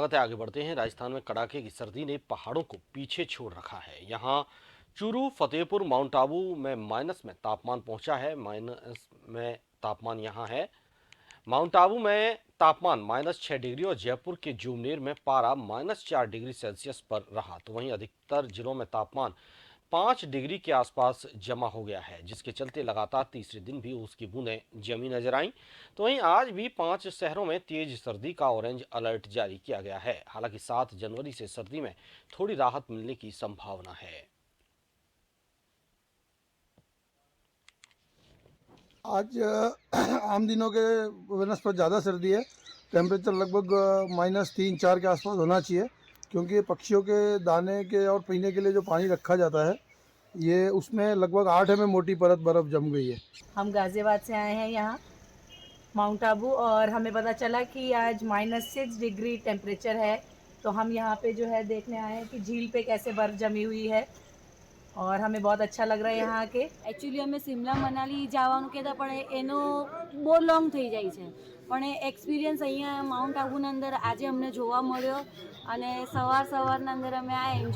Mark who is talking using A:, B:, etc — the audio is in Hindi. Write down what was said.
A: है। आगे बढ़ते हैं। राजस्थान में कड़ाके की सर्दी ने पहाड़ों को पीछे छोड़ रखा है। यहाँ चूरू, फतेहपुर, माउंट आबू में माइनस में तापमान पहुंचा है। माइनस में तापमान यहाँ है। माउंट आबू में तापमान -6 डिग्री और जयपुर के जूमनेर में पारा -4 डिग्री सेल्सियस पर रहा। तो वहीं अधिकतर जिलों में तापमान 5 डिग्री के आसपास जमा हो गया है, जिसके चलते लगातार तीसरे दिन भी उसकी बूंदें जमी नजर आईं। तो वहीं आज भी 5 शहरों में तेज सर्दी का ऑरेंज अलर्ट जारी किया गया है। हालांकि 7 जनवरी से सर्दी में थोड़ी राहत मिलने की संभावना है।
B: आज आम दिनों के बनस्पत ज़्यादा सर्दी है। टेम्परेचर लगभग -3-4 के आसपास होना चाहिए, क्योंकि पक्षियों के दाने के और पीने के लिए जो पानी रखा जाता है, ये उसमें लगभग 8 mm मोटी परत बर्फ़ जम गई है।
C: हम गाज़ियाबाद से आए हैं यहाँ माउंट आबू, और हमें पता चला कि आज -6 डिग्री टेम्परेचर है। तो हम यहाँ पे जो है देखने आए हैं कि झील पे कैसे बर्फ़ जमी हुई है, और हमें बहुत अच्छा लग रहा है यहाँ के।
D: એકચ્યુઅલી અમે સિમલા મનાલી જવાનું કહેતા, પણ એનો બહુ લોંગ થઈ જાય છે, પણ એ એક્સપિરિયન્સ અહીંયા માઉન્ટ આબુના અંદર આજે અમને જોવા મળ્યો, અને સવારના અંદર અમે આ